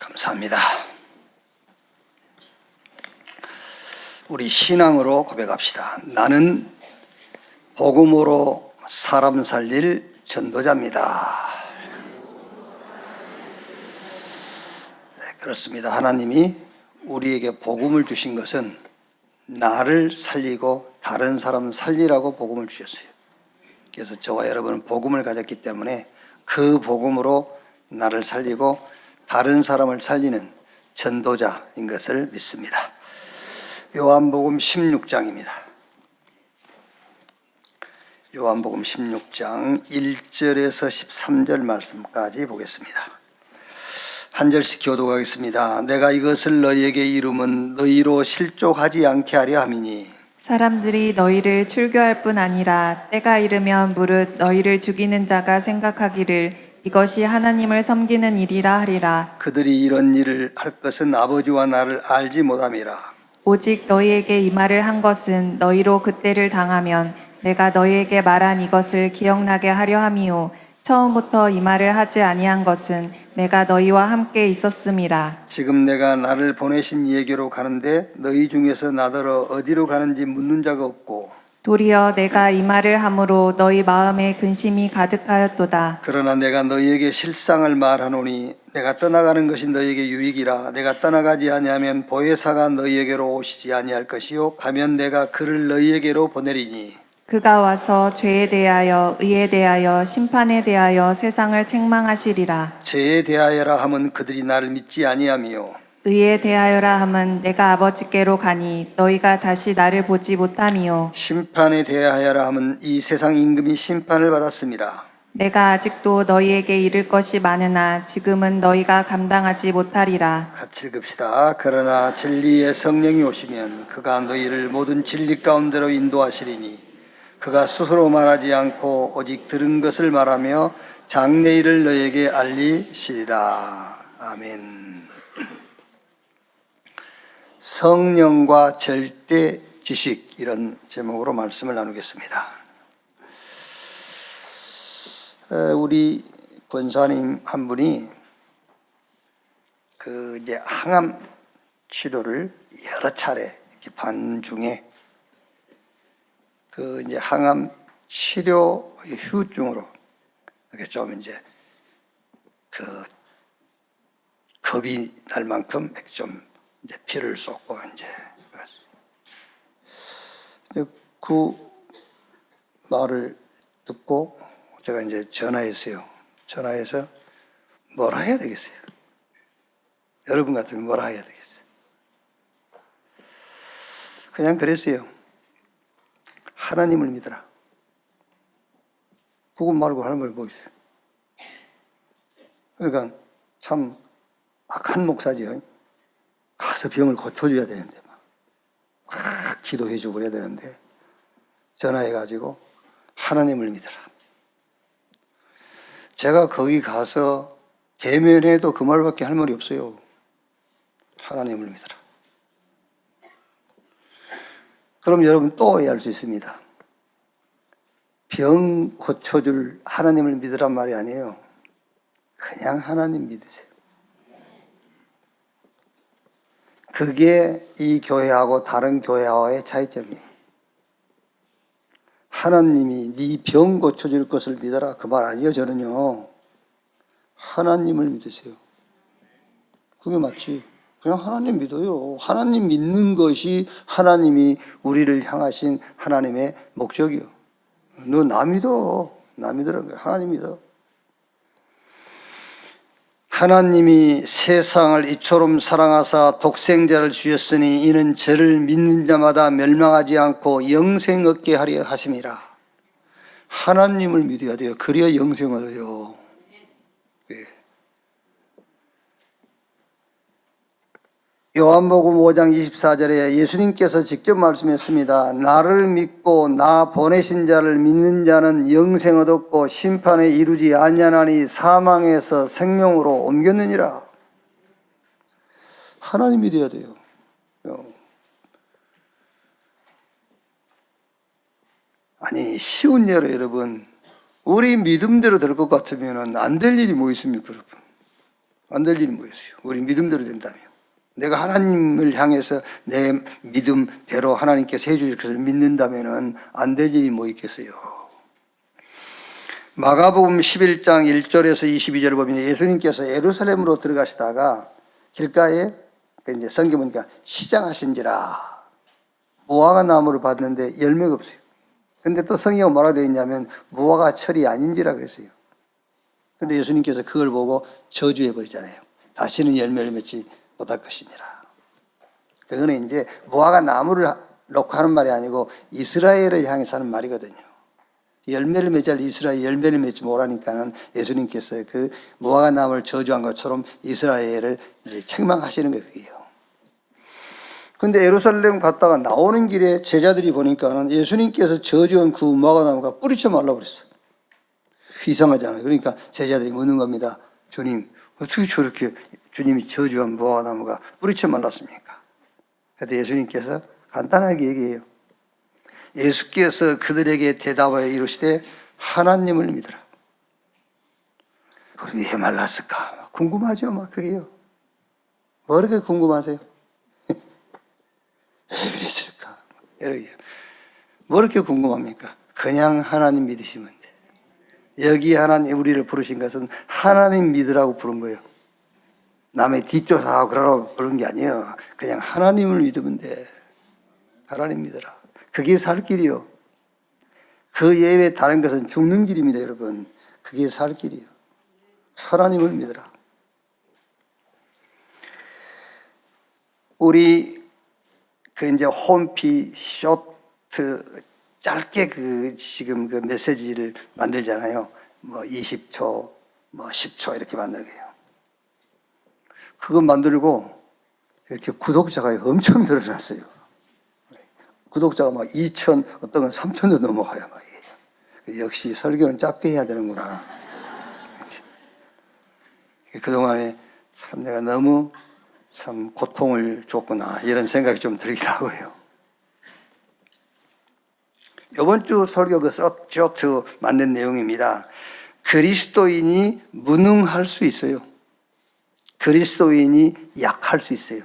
감사합니다. 우리 신앙으로 고백합시다. 나는 복음으로 사람 살릴 전도자입니다. 네, 그렇습니다. 하나님이 우리에게 복음을 주신 것은 나를 살리고 다른 사람 살리라고 복음을 주셨어요. 그래서 저와 여러분은 복음을 가졌기 때문에 그 복음으로 나를 살리고 다른 사람을 살리는 전도자인 것을 믿습니다. 요한복음 16장입니다. 요한복음 16장 1절에서 13절 말씀까지 보겠습니다. 한 절씩 교독하겠습니다. 내가 이것을 너희에게 이름은 너희로 실족하지 않게 하려 함이니 사람들이 너희를 출교할 뿐 아니라 때가 이르면 무릇 너희를 죽이는 자가 생각하기를 이것이 하나님을 섬기는 일이라 하리라. 그들이 이런 일을 할 것은 아버지와 나를 알지 못함이라. 오직 너희에게 이 말을 한 것은 너희로 그때를 당하면 내가 너희에게 말한 이것을 기억나게 하려 함이요 처음부터 이 말을 하지 아니한 것은 내가 너희와 함께 있었음이라. 지금 내가 나를 보내신 이에게로 가는데 너희 중에서 나더러 어디로 가는지 묻는 자가 없고 도리어 내가 이 말을 함으로 너희 마음에 근심이 가득하였도다. 그러나 내가 너희에게 실상을 말하노니 내가 떠나가는 것이 너희에게 유익이라. 내가 떠나가지 아니하면 보혜사가 너희에게로 오시지 아니할 것이요 가면 내가 그를 너희에게로 보내리니 그가 와서 죄에 대하여 의에 대하여 심판에 대하여 세상을 책망하시리라. 죄에 대하여라 함은 그들이 나를 믿지 아니하며 의에 대하여라 함은 내가 아버지께로 가니 너희가 다시 나를 보지 못함이요 심판에 대하여라 함은 이 세상 임금이 심판을 받았습니다. 내가 아직도 너희에게 이를 것이 많으나 지금은 너희가 감당하지 못하리라. 같이 읽읍시다. 그러나 진리의 성령이 오시면 그가 너희를 모든 진리 가운데로 인도하시리니 그가 스스로 말하지 않고 오직 들은 것을 말하며 장래일을 너희에게 알리시리라. 아멘. 성령과 절대 지식, 이런 제목으로 말씀을 나누겠습니다. 우리 권사님 한 분이 이제 항암 치료를 여러 차례 이렇게 받는 중에 이제 항암 치료 후유증으로 이렇게 좀 이제 겁이 날 만큼 이렇게 좀 이제 피를 쏟고 이제 그 말을 듣고 제가 이제 전화했어요. 전화해서 뭐라 해야 되겠어요? 여러분 같으면 뭐라 해야 되겠어요? 그냥 그랬어요. 하나님을 믿어라. 그것 말고 할 말이 뭐 있어요? 그러니까 참 악한 목사지요. 가서 병을 고쳐줘야 되는데 막 기도해주고 그래야 되는데 전화해가지고 하나님을 믿어라. 제가 거기 가서 대면해도 그 말밖에 할 말이 없어요. 하나님을 믿어라. 그럼 여러분 또 이해할 수 있습니다. 병 고쳐줄 하나님을 믿으란 말이 아니에요. 그냥 하나님 믿으세요. 그게 이 교회하고 다른 교회와의 차이점이에요. 하나님이 네 병 고쳐줄 것을 믿어라 그 말 아니에요. 저는요. 하나님을 믿으세요. 그게 맞지. 그냥 하나님 믿어요. 하나님 믿는 것이 하나님이 우리를 향하신 하나님의 목적이요. 너 나 믿어. 나 믿으라는 거야. 하나님 믿어. 하나님이 세상을 이처럼 사랑하사 독생자를 주셨으니 이는 저를 믿는 자마다 멸망하지 않고 영생 얻게 하려 하심이라. 하나님을 믿어야 돼요. 그래야 영생 얻어요. 예. 요한복음 5장 24절에 예수님께서 직접 말씀했습니다. 나를 믿고 나 보내신 자를 믿는 자는 영생 얻었고 심판에 이르지 아니하나니 사망에서 생명으로 옮겼느니라. 하나님 믿어야 돼요. 아니 쉬운 예로 여러분 우리 믿음대로 될 것 같으면 안 될 일이 뭐 있습니까 여러분? 안 될 일이 뭐였어요? 우리 믿음대로 된다며. 내가 하나님을 향해서 내 믿음대로 하나님께서 해주실 것을 믿는다면 안 될 일이 뭐 있겠어요? 마가복음 11장 1절에서 22절을 보면 예수님께서 예루살렘으로 들어가시다가 길가에 이제 성경 보니까 시장하신지라 무화과 나무를 봤는데 열매가 없어요. 근데 또 성경은 뭐라고 되어 있냐면 무화과 철이 아닌지라 그랬어요. 근데 예수님께서 그걸 보고 저주해 버리잖아요. 다시는 열매를 맺지 못할 것이니라. 그거는 이제 무화과 나무를 놓고 하는 말이 아니고 이스라엘을 향해서 하는 말이거든요. 열매를 맺지 않을 이스라엘 열매를 맺지 못하니까는 예수님께서 그 무화과 나무를 저주한 것처럼 이스라엘을 이제 책망하시는 거예요. 그게요. 근데 예루살렘 갔다가 나오는 길에 제자들이 보니까는 예수님께서 저주한 그 무화과 나무가 뿌리쳐 말라 그랬어요. 이상하잖아요. 그러니까 제자들이 묻는 겁니다. 주님, 어떻게 저렇게 주님이 저주한 무화과 나무가 뿌리쳐 말랐습니까? 그때 예수님께서 간단하게 얘기해요. 예수께서 그들에게 대답하여 이르시되 하나님을 믿으라. 우리 왜 말랐을까? 궁금하죠? 막 그게요. 뭐 그렇게 궁금하세요? 왜 그랬을까? 이러게요. 뭐 그렇게 궁금합니까? 그냥 하나님 믿으시면 돼. 여기 하나님 우리를 부르신 것은 하나님 믿으라고 부른 거예요. 남의 뒷조사하고 그러라고 부른 게 아니에요. 그냥 하나님을 믿으면 돼. 하나님 믿으라. 그게 살 길이요. 그 예외 다른 것은 죽는 길입니다, 여러분. 그게 살 길이요. 하나님을 믿으라. 우리 그 이제 홈피 쇼트 짧게 그 지금 그 메시지를 만들잖아요. 뭐 20초, 뭐 10초 이렇게 만들게요. 그거 만들고 이렇게 구독자가 엄청 늘어났어요. 구독자가 막 2천, 어떤 건 3천도 넘어가요. 막 이게. 역시 설교는 짧게 해야 되는구나. 그동안에 참 내가 너무 참 고통을 줬구나. 이런 생각이 좀 들기도 하고요. 이번 주 설교 그 쇼트 만든 내용입니다. 그리스도인이 무능할 수 있어요. 그리스도인이 약할 수 있어요.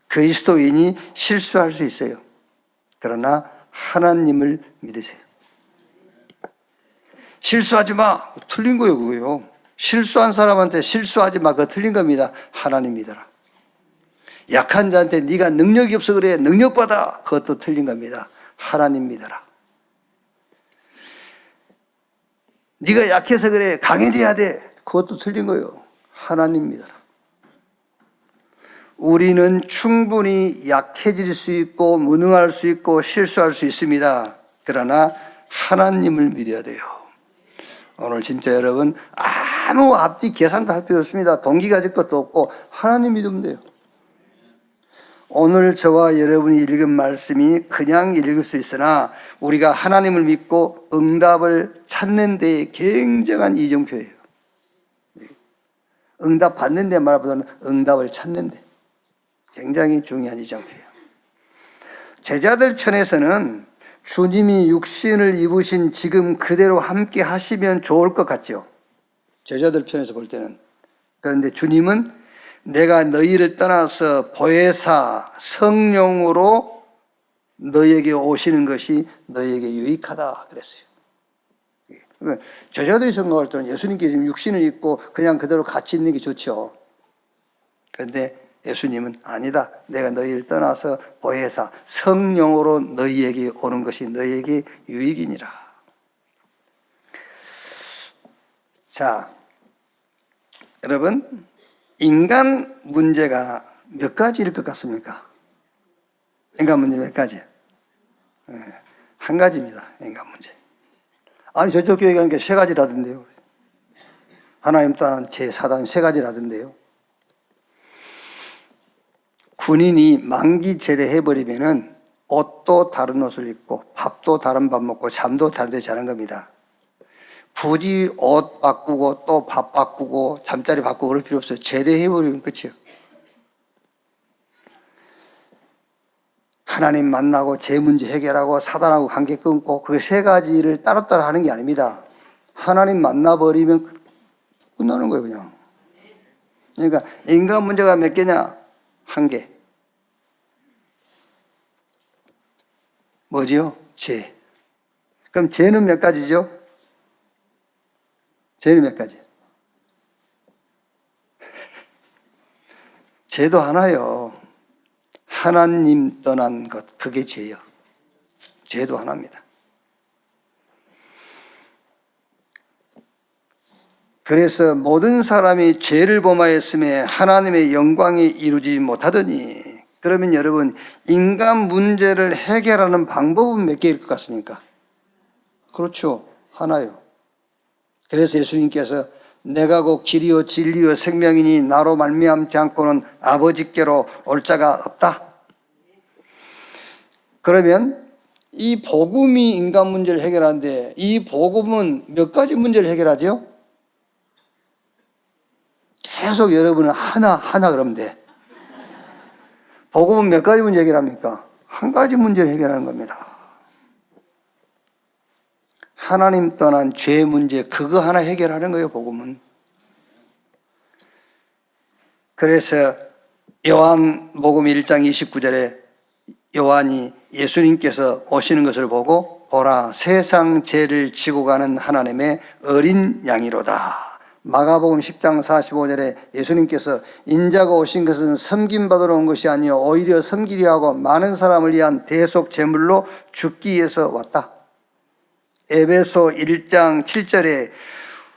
그리스도인이 실수할 수 있어요. 그러나 하나님을 믿으세요. 실수하지 마. 틀린 거예요, 그거요. 실수한 사람한테 실수하지 마. 그거 틀린 겁니다. 하나님 믿어라. 약한 자한테 네가 능력이 없어 그래. 능력 받아. 그것도 틀린 겁니다. 하나님 믿어라. 네가 약해서 그래. 강해져야 돼. 그것도 틀린 거예요. 하나님 믿어라. 우리는 충분히 약해질 수 있고 무능할 수 있고 실수할 수 있습니다. 그러나 하나님을 믿어야 돼요. 오늘 진짜 여러분 아무 앞뒤 계산도 할 필요 없습니다. 동기 가질 것도 없고 하나님 믿으면 돼요. 오늘 저와 여러분이 읽은 말씀이 그냥 읽을 수 있으나 우리가 하나님을 믿고 응답을 찾는 데에 굉장한 이정표예요. 응답 받는 데 말보다는 응답을 찾는 데 굉장히 중요한 이정표예요. 제자들 편에서는 주님이 육신을 입으신 지금 그대로 함께 하시면 좋을 것 같죠. 제자들 편에서 볼 때는. 그런데 주님은 내가 너희를 떠나서 보혜사 성령으로 너희에게 오시는 것이 너희에게 유익하다 그랬어요. 그러니까 제자들이 생각할 때는 예수님께서 육신을 입고 그냥 그대로 같이 있는 게 좋죠. 그런데 예수님은 아니다. 내가 너희를 떠나서 보혜사 성령으로 너희에게 오는 것이 너희에게 유익이니라. 자, 여러분 인간 문제가 몇 가지일 것 같습니까? 인간 문제 몇 가지? 한 가지입니다. 인간 문제. 아니 저쪽 교회 가니까 세 가지라던데요. 하나님 땅 제4단 세 가지라던데요. 군인이 만기 제대해버리면은 옷도 다른 옷을 입고 밥도 다른 밥 먹고 잠도 다른 데 자는 겁니다. 굳이 옷 바꾸고 또 밥 바꾸고 잠자리 바꾸고 그럴 필요 없어요. 제대해버리면 끝이에요. 하나님 만나고 제 문제 해결하고 사단하고 관계 끊고 그 세 가지를 따로따로 하는 게 아닙니다. 하나님 만나버리면 끝나는 거예요, 그냥. 그러니까 인간 문제가 몇 개냐? 한 개. 뭐지요? 죄. 그럼 죄는 몇 가지죠? 죄는 몇 가지? 죄도 하나요. 하나님 떠난 것, 그게 죄요. 죄도 하나입니다. 그래서 모든 사람이 죄를 범하였음에 하나님의 영광이 이루지 못하더니, 그러면 여러분, 인간 문제를 해결하는 방법은 몇 개일 것 같습니까? 그렇죠. 하나요. 그래서 예수님께서 내가 곧 길이요 진리요 생명이니 나로 말미암지 않고는 아버지께로 올 자가 없다. 그러면 이 복음이 인간 문제를 해결하는데, 이 복음은 몇 가지 문제를 해결하죠? 계속 여러분은 하나 그러면 돼. 복음은 몇 가지 문제 해결합니까? 한 가지 문제를 해결하는 겁니다. 하나님 떠난 죄 문제, 그거 하나 해결하는 거예요, 복음은. 그래서 요한복음 1장 29절에 요한이 예수님께서 오시는 것을 보고 보라, 세상 죄를 지고 가는 하나님의 어린 양이로다. 마가복음 10장 45절에 예수님께서 인자가 오신 것은 섬김받으러 온 것이 아니요 오히려 섬기려 하고 많은 사람을 위한 대속 제물로 죽기 위해서 왔다. 에베소 1장 7절에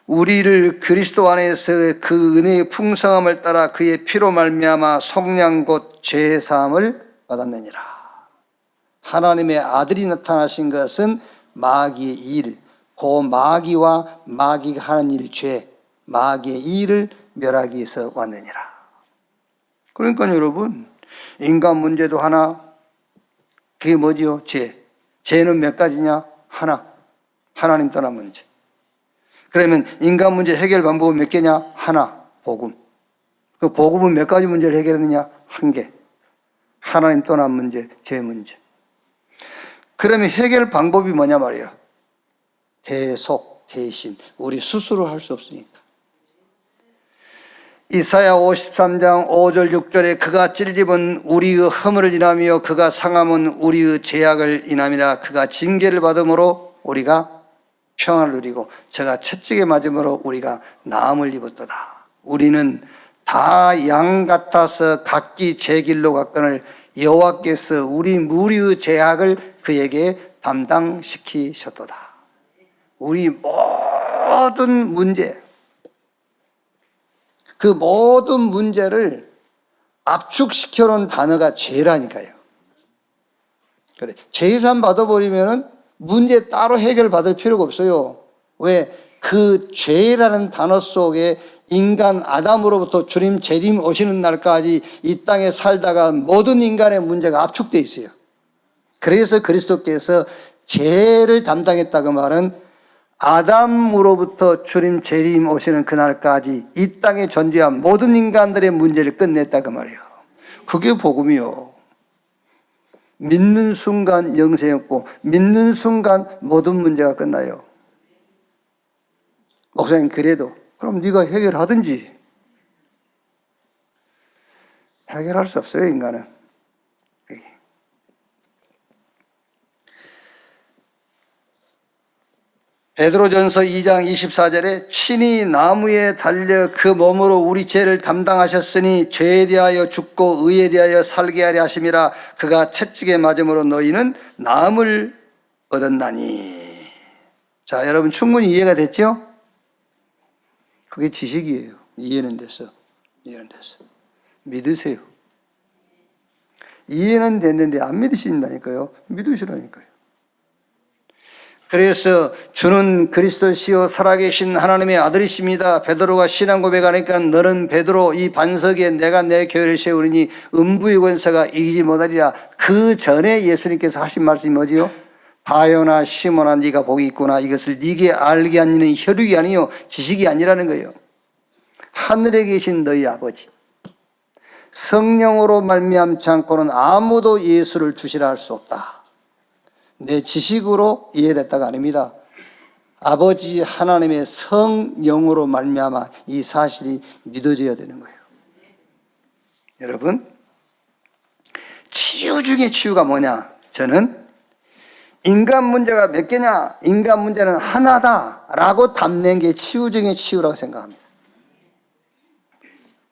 우리를 그리스도 안에서 그 은혜의 풍성함을 따라 그의 피로 말미암아 속량 곧 죄 사함을 받았느니라. 하나님의 아들이 나타나신 것은 마귀의 일, 그 마귀와 마귀가 하는 일, 죄, 마귀의 일을 멸하기 위해서 왔느니라. 그러니까 여러분, 인간 문제도 하나, 그게 뭐지요? 죄. 죄는 몇 가지냐? 하나. 하나님 떠난 문제. 그러면 인간 문제 해결 방법은 몇 개냐? 하나. 복음. 그 복음은 몇 가지 문제를 해결했느냐? 한 개. 하나님 떠난 문제, 죄 문제. 그러면 해결 방법이 뭐냐 말이에요? 대속, 대신. 우리 스스로 할 수 없으니까. 이사야 53장 5절 6절에 그가 찔림은 우리의 허물을 인하며 그가 상함은 우리의 죄악을 인함이라. 그가 징계를 받음으로 우리가 평안을 누리고 저가 채찍에 맞음으로 우리가 나음을 입었도다. 우리는 다 양 같아서 각기 제 길로 갔거늘 여호와께서 우리 무리의 죄악을 그에게 담당시키셨도다. 우리 모든 문제, 그 모든 문제를 압축시켜 놓은 단어가 죄라니까요. 그래, 죄산 받아버리면은 문제 따로 해결받을 필요가 없어요. 왜? 그 죄라는 단어 속에 인간 아담으로부터 주님 재림 오시는 날까지 이 땅에 살다가 모든 인간의 문제가 압축되어 있어요. 그래서 그리스도께서 죄를 담당했다 그 말은 아담으로부터 주님 재림 오시는 그날까지 이 땅에 존재한 모든 인간들의 문제를 끝냈다 그 말이에요. 그게 복음이요. 믿는 순간 영생이 없고 믿는 순간 모든 문제가 끝나요. 목사님 그래도 그럼 네가 해결하든지. 해결할 수 없어요, 인간은. 베드로전서 2장 24절에 친히 나무에 달려 그 몸으로 우리 죄를 담당하셨으니 죄에 대하여 죽고 의에 대하여 살게 하려 하심이라. 그가 채찍에 맞음으로 너희는 나음을 얻었나니. 자, 여러분 충분히 이해가 됐죠? 그게 지식이에요. 이해는 됐어. 이해는 됐어. 믿으세요. 이해는 됐는데 안 믿으신다니까요. 믿으시라니까요. 그래서 주는 그리스도시요 살아계신 하나님의 아들이십니다. 베드로가 신앙 고백하니까 너는 베드로 이 반석에 내가 내 교회를 세우리니 음부의 권세가 이기지 못하리라. 그 전에 예수님께서 하신 말씀이 뭐지요? 바요나 시몬아 네가 복이 있구나. 이것을 네게 알게 하는 혈육이 아니요 지식이 아니라는 거예요. 하늘에 계신 너희 아버지 성령으로 말미암지 않고는 아무도 예수를 주시라 할 수 없다. 내 지식으로 이해됐다가 아닙니다. 아버지 하나님의 성령으로 말미암아 이 사실이 믿어져야 되는 거예요. 여러분, 치유 중에 치유가 뭐냐? 저는 인간 문제가 몇 개냐? 인간 문제는 하나다라고 답는 게 치유 중에 치유라고 생각합니다.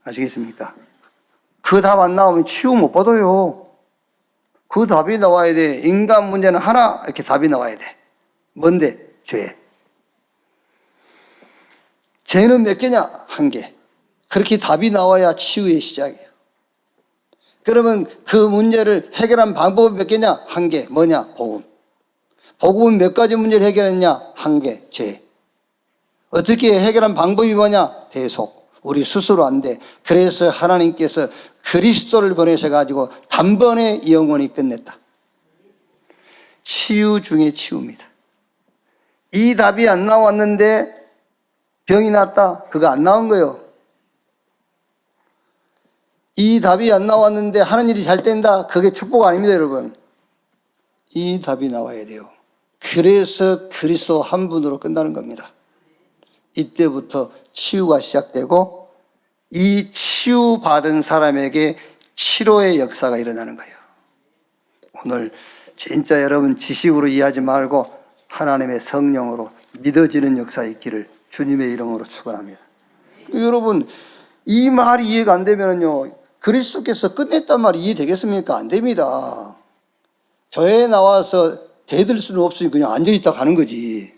아시겠습니까? 그 답 안 나오면 치유 못 받아요. 그 답이 나와야 돼. 인간 문제는 하나, 이렇게 답이 나와야 돼. 뭔데? 죄. 죄는 몇 개냐? 한 개. 그렇게 답이 나와야 치유의 시작이에요. 그러면 그 문제를 해결한 방법은 몇 개냐? 한 개. 뭐냐? 복음. 복음은 몇 가지 문제를 해결했냐? 한 개. 죄. 어떻게 해결한 방법이 뭐냐? 대속. 우리 스스로 안 돼. 그래서 하나님께서 그리스도를 보내셔가지고 단번에 영원히 끝냈다. 치유 중에 치유입니다. 이 답이 안 나왔는데 병이 났다. 그거 안 나온 거예요. 이 답이 안 나왔는데 하는 일이 잘 된다. 그게 축복 아닙니다, 여러분. 이 답이 나와야 돼요. 그래서 그리스도 한 분으로 끝나는 겁니다. 이때부터 치유가 시작되고 이 치유받은 사람에게 치료의 역사가 일어나는 거예요. 오늘 진짜 여러분 지식으로 이해하지 말고 하나님의 성령으로 믿어지는 역사 있기를 주님의 이름으로 축원합니다. 여러분, 이 말이 이해가 안 되면요, 그리스도께서 끝냈단 말이 이해되겠습니까? 안 됩니다. 교회에 나와서 대들 수는 없으니 그냥 앉아있다 가는 거지.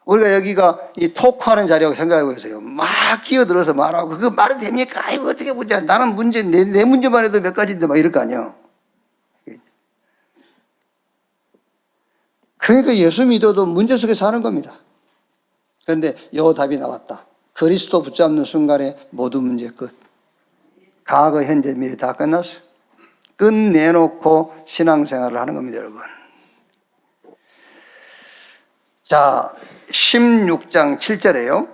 우리가 여기가 이 토크하는 자리라고 생각하고 있어요. 막 끼어들어서 말하고, 그거 말이 됩니까? 아이고, 어떻게 문제, 나는 문제, 내 문제만 해도 몇 가지인데 막 이럴 거 아니에요. 그러니까 예수 믿어도 문제 속에 사는 겁니다. 그런데 요 답이 나왔다. 그리스도 붙잡는 순간에 모든 문제 끝. 과거, 현재, 미래 다 끝났어요. 끝내놓고 신앙생활을 하는 겁니다, 여러분. 자, 16장 7절에요.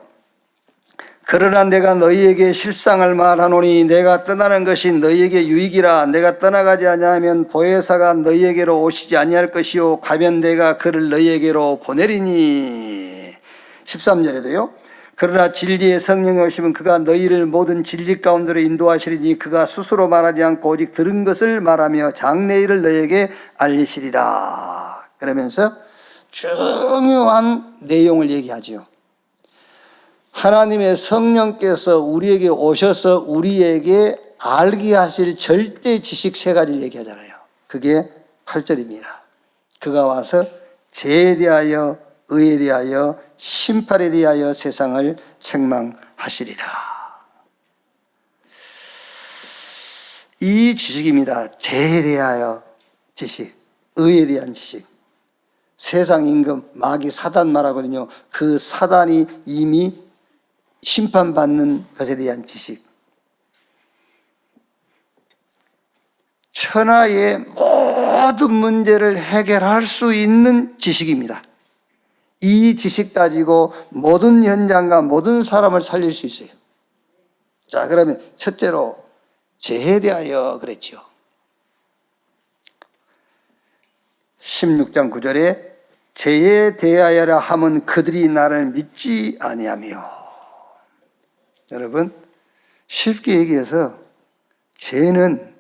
그러나 내가 너희에게 실상을 말하노니 내가 떠나는 것이 너희에게 유익이라. 내가 떠나가지 아니하면 보혜사가 너희에게로 오시지 아니할 것이요 가면 내가 그를 너희에게로 보내리니. 13절에도요. 그러나 진리의 성령이 오시면 그가 너희를 모든 진리 가운데로 인도하시리니 그가 스스로 말하지 않고 오직 들은 것을 말하며 장래일을 너희에게 알리시리라. 그러면서 중요한 내용을 얘기하지요. 하나님의 성령께서 우리에게 오셔서 우리에게 알게 하실 절대 지식 세 가지를 얘기하잖아요. 그게 8절입니다. 그가 와서 죄에 대하여, 의에 대하여, 심판에 대하여 세상을 책망하시리라. 이 지식입니다. 죄에 대하여 지식, 의에 대한 지식. 세상 임금, 마귀, 사단 말하거든요. 그 사단이 이미 심판받는 것에 대한 지식. 천하의 모든 문제를 해결할 수 있는 지식입니다. 이 지식 가지고 모든 현장과 모든 사람을 살릴 수 있어요. 자, 그러면 첫째로 죄에 대하여 그랬죠. 16장 9절에 죄에 대하여라 함은 그들이 나를 믿지 아니하며. 여러분, 쉽게 얘기해서 죄는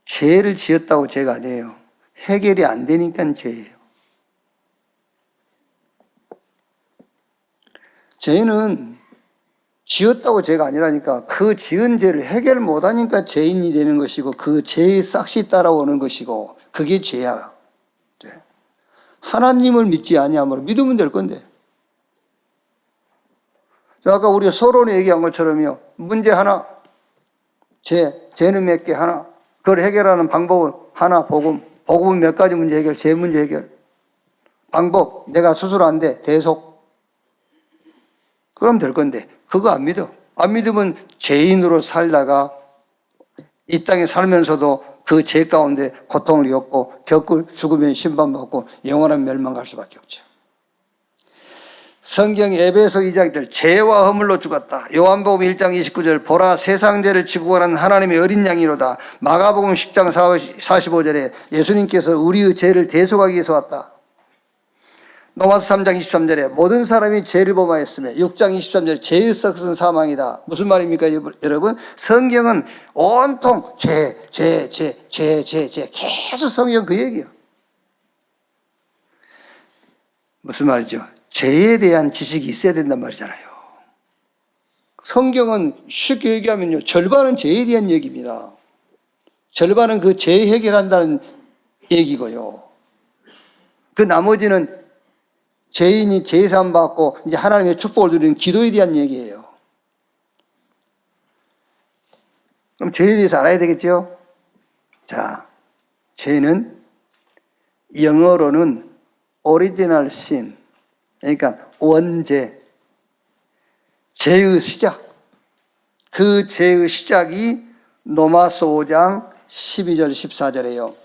죄를 지었다고 죄가 아니에요. 해결이 안 되니까 죄예요. 죄는 지었다고 죄가 아니라니까. 그 지은 죄를 해결 못하니까 죄인이 되는 것이고 그 죄의 싹시 따라오는 것이고 그게 죄야. 죄. 하나님을 믿지 아니하므로 믿으면 될 건데. 아까 우리가 서론에 얘기한 것처럼요. 문제 하나, 죄는 몇 개 하나. 그걸 해결하는 방법은 하나, 복음. 복음은 몇 가지 문제 해결, 죄 문제 해결. 방법, 내가 스스로 안 돼, 대속. 그럼 될 건데 그거 안 믿어. 안 믿으면 죄인으로 살다가 이 땅에 살면서도 그 죄 가운데 고통을 겪고 죽으면 심판받고 영원한 멸망 갈 수밖에 없죠. 성경 에베소 2장 1절 죄와 허물로 죽었다. 요한복음 1장 29절 보라 세상 죄를 지고 가는 하나님의 어린 양이로다. 마가복음 10장 45절에 예수님께서 우리의 죄를 대속하기 위해서 왔다. 로마서 3장 23절에 모든 사람이 죄를 범하였으며 6장 23절에 죄의 썩은 사망이다. 무슨 말입니까 여러분? 성경은 온통 죄 계속 성경 그 얘기예요. 무슨 말이죠? 죄에 대한 지식이 있어야 된단 말이잖아요. 성경은 쉽게 얘기하면요, 절반은 죄에 대한 얘기입니다. 절반은 그 죄 해결한다는 얘기고요. 그 나머지는 죄인이 제사함 받고 이제 하나님의 축복을 누리는 기도에 대한 얘기예요. 그럼 죄에 대해서 알아야 되겠죠? 자, 죄는 영어로는 original sin, 그러니까 원죄, 죄의 시작. 그 죄의 시작이 로마서 5장 12절 14절이에요.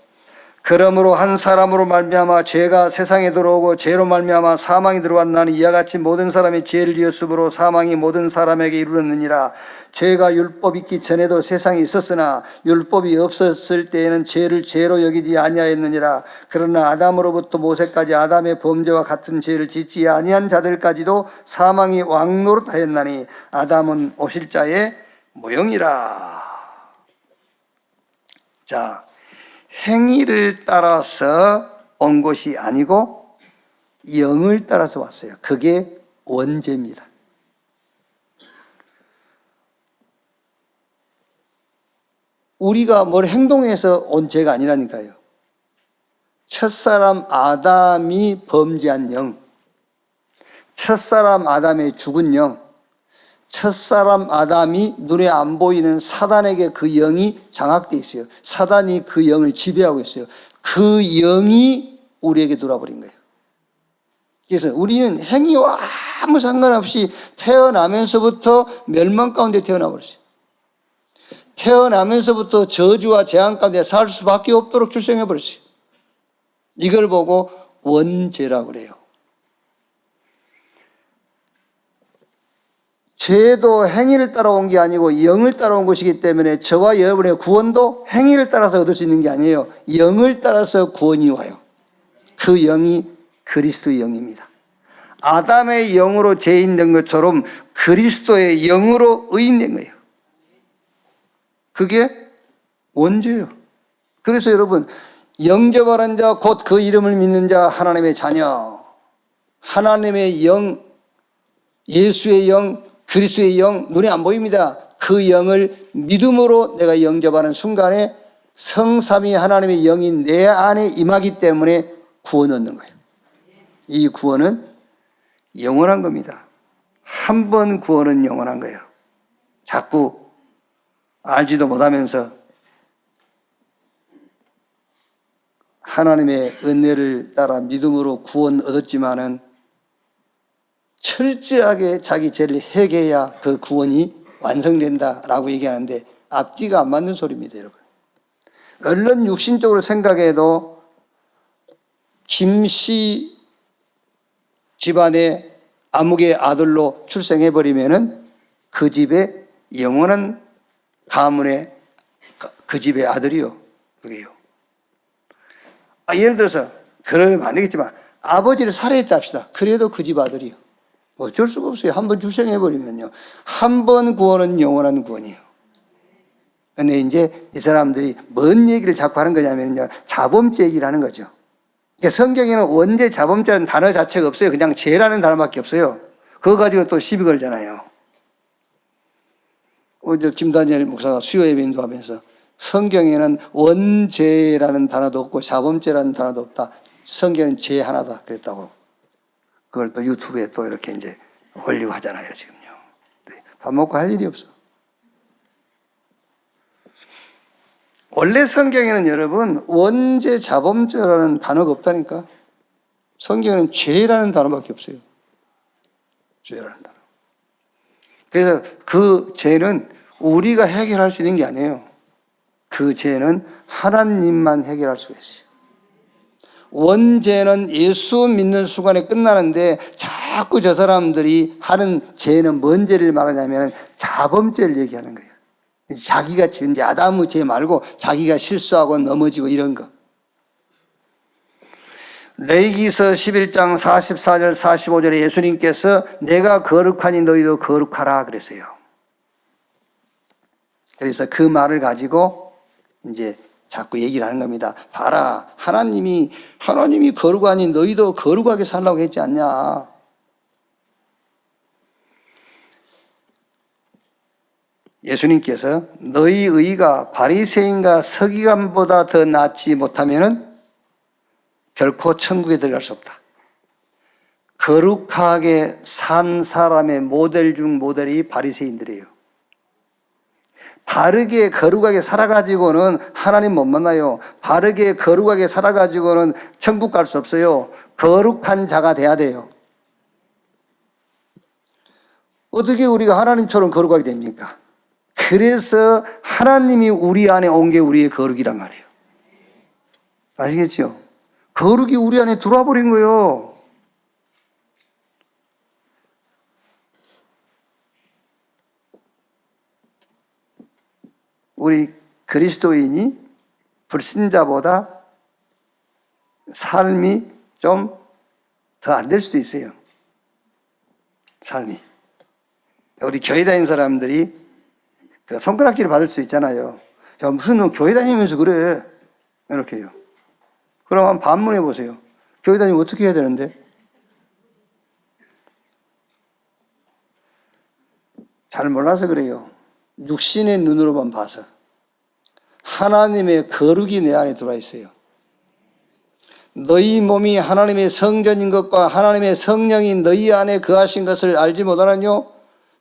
그러므로 한 사람으로 말미암아 죄가 세상에 들어오고 죄로 말미암아 사망이 들어왔나니 이와 같이 모든 사람이 죄를 지었으므로 사망이 모든 사람에게 이르렀느니라. 죄가 율법 있기 전에도 세상에 있었으나 율법이 없었을 때에는 죄를 죄로 여기지 아니하였느니라. 그러나 아담으로부터 모세까지 아담의 범죄와 같은 죄를 짓지 아니한 자들까지도 사망이 왕노릇하였나니 아담은 오실 자의 모형이라. 자, 행위를 따라서 온 것이 아니고 영을 따라서 왔어요. 그게 원죄입니다. 우리가 뭘 행동해서 온 죄가 아니라니까요. 첫사람 아담이 범죄한 영, 첫사람 아담의 죽은 영, 첫사람 아담이 눈에 안 보이는 사단에게 그 영이 장악되어 있어요. 사단이 그 영을 지배하고 있어요. 그 영이 우리에게 돌아버린 거예요. 그래서 우리는 행위와 아무 상관없이 태어나면서부터 멸망 가운데 태어나 버렸어요. 태어나면서부터 저주와 재앙 가운데 살 수밖에 없도록 출생해 버렸어요. 이걸 보고 원죄라고 그래요. 죄도 행위를 따라온 게 아니고 영을 따라온 것이기 때문에 저와 여러분의 구원도 행위를 따라서 얻을 수 있는 게 아니에요. 영을 따라서 구원이 와요. 그 영이 그리스도의 영입니다. 아담의 영으로 죄인된 것처럼 그리스도의 영으로 의인된 거예요. 그게 원죄예요. 그래서 여러분, 영접하는 자 곧 그 이름을 믿는 자 하나님의 자녀, 하나님의 영, 예수의 영, 그리스도의 영, 눈에 안 보입니다. 그 영을 믿음으로 내가 영접하는 순간에 성삼위 하나님의 영이 내 안에 임하기 때문에 구원 얻는 거예요. 이 구원은 영원한 겁니다. 한 번 구원은 영원한 거예요. 자꾸 알지도 못하면서 하나님의 은혜를 따라 믿음으로 구원 얻었지만은 철저하게 자기 죄를 회개해야 그 구원이 완성된다라고 얘기하는데 앞뒤가 안 맞는 소리입니다, 여러분. 얼른 육신적으로 생각해도 김씨 집안의 아무개 아들로 출생해버리면은 그 집의 영원한 가문의 그 집의 아들이요. 그게요. 예를 들어서 그러면 안 되겠지만 아버지를 살해했다 합시다. 그래도 그 집 아들이요. 어쩔 수가 없어요. 한 번 출생해버리면요. 한 번 구원은 영원한 구원이에요. 근데 이제 이 사람들이 뭔 얘기를 자꾸 하는 거냐면요. 자범죄 얘기를 하는 거죠. 그러니까 성경에는 원죄, 자범죄라는 단어 자체가 없어요. 그냥 죄라는 단어밖에 없어요. 그거 가지고 또 시비 걸잖아요. 어제 김다니엘 목사가 수요 예배 인도하면서 성경에는 원죄라는 단어도 없고 자범죄라는 단어도 없다. 성경은 죄 하나다. 그랬다고. 그걸 또 유튜브에 또 이렇게 이제 올리고 하잖아요, 지금요. 밥 먹고 할 일이 없어. 원래 성경에는 여러분, 원죄, 자범죄라는 단어가 없다니까. 성경에는 죄라는 단어밖에 없어요. 죄라는 단어. 그래서 그 죄는 우리가 해결할 수 있는 게 아니에요. 그 죄는 하나님만 해결할 수가 있어요. 원죄는 예수 믿는 순간에 끝나는데 자꾸 저 사람들이 하는 죄는 뭔 죄를 말하냐면 자범죄를 얘기하는 거예요. 자기가 지은 죄, 아담의 죄 말고 자기가 실수하고 넘어지고 이런 거. 레위기서 11장 44절 45절에 예수님께서 내가 거룩하니 너희도 거룩하라 그랬어요. 그래서 그 말을 가지고 이제 자꾸 얘기를 하는 겁니다. 봐라, 하나님이 거룩하니 너희도 거룩하게 살라고 했지 않냐. 예수님께서 너희 의가 바리새인과 서기관보다 더 낫지 못하면은 결코 천국에 들어갈 수 없다. 거룩하게 산 사람의 모델 중 모델이 바리새인들이에요. 바르게 거룩하게 살아가지고는 하나님 못 만나요. 바르게 거룩하게 살아가지고는 천국 갈 수 없어요. 거룩한 자가 돼야 돼요. 어떻게 우리가 하나님처럼 거룩하게 됩니까? 그래서 하나님이 우리 안에 온 게 우리의 거룩이란 말이에요. 아시겠죠? 거룩이 우리 안에 들어와 버린 거예요. 우리 그리스도인이 불신자보다 삶이 좀 더 안 될 수도 있어요. 삶이. 우리 교회 다니는 사람들이 그 손가락질을 받을 수 있잖아요. 야, 무슨 너 교회 다니면서 그래? 이렇게 해요. 그럼 한번 반문해 보세요. 교회 다니면 어떻게 해야 되는데? 잘 몰라서 그래요. 육신의 눈으로만 봐서. 하나님의 거룩이 내 안에 들어와 있어요. 너희 몸이 하나님의 성전인 것과 하나님의 성령이 너희 안에 거하신 것을 알지 못하느뇨?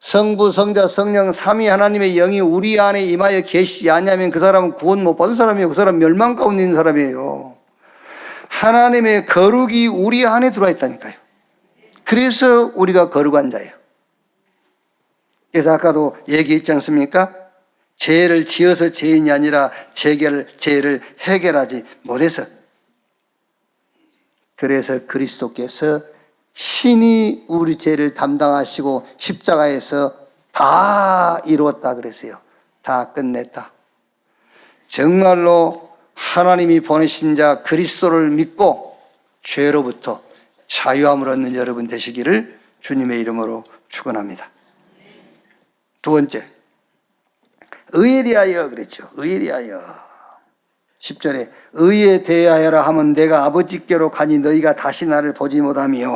성부, 성자, 성령, 삼위 하나님의 영이 우리 안에 임하여 계시지 않냐면 그 사람은 구원 못 받은 사람이에요. 그 사람 멸망 가운데 있는 사람이에요. 하나님의 거룩이 우리 안에 들어와 있다니까요. 그래서 우리가 거룩한 자예요. 그래서 아까도 얘기했지 않습니까? 죄를 지어서 죄인이 아니라 죄를 해결하지 못해서. 그래서 그리스도께서 친히 우리 죄를 담당하시고 십자가에서 다 이루었다 그랬어요. 다 끝냈다. 정말로 하나님이 보내신 자 그리스도를 믿고 죄로부터 자유함을 얻는 여러분 되시기를 주님의 이름으로 축원합니다. 두 번째, 의에 대하여 그랬죠. 의에 대하여. 10절에 의에 대하여라 하면 내가 아버지께로 가니 너희가 다시 나를 보지 못하며.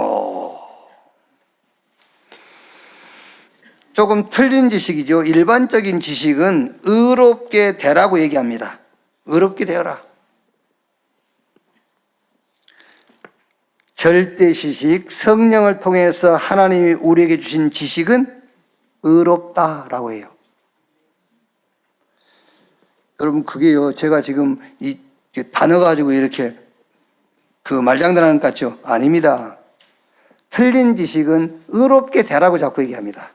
조금 틀린 지식이죠. 일반적인 지식은 의롭게 되라고 얘기합니다. 의롭게 되어라. 절대 지식, 성령을 통해서 하나님이 우리에게 주신 지식은 의롭다라고 해요. 여러분, 그게요, 제가 지금 이 단어 가지고 이렇게 그 말장난하는 것 같죠? 아닙니다. 틀린 지식은 의롭게 되라고 자꾸 얘기합니다.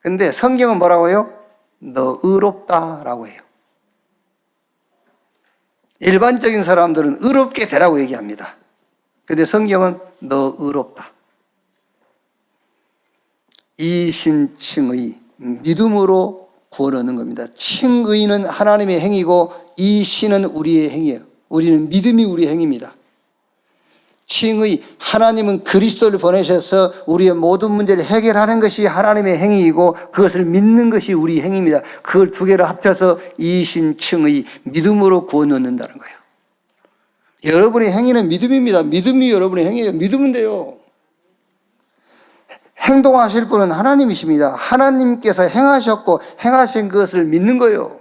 근데 성경은 뭐라고요? 너 의롭다라고 해요. 일반적인 사람들은 의롭게 되라고 얘기합니다. 근데 성경은 너 의롭다. 이신칭의, 믿음으로 구원 얻는 겁니다. 칭의는 하나님의 행위고 이신은 우리의 행위예요. 우리는 믿음이 우리의 행위입니다. 칭의, 하나님은 그리스도를 보내셔서 우리의 모든 문제를 해결하는 것이 하나님의 행위이고 그것을 믿는 것이 우리의 행위입니다. 그걸 두 개를 합쳐서 이신칭의, 믿음으로 구원 얻는다는 거예요. 여러분의 행위는 믿음입니다. 믿음이 여러분의 행위예요. 믿으면 돼요. 행동하실 분은 하나님이십니다. 하나님께서 행하셨고 행하신 것을 믿는 거예요.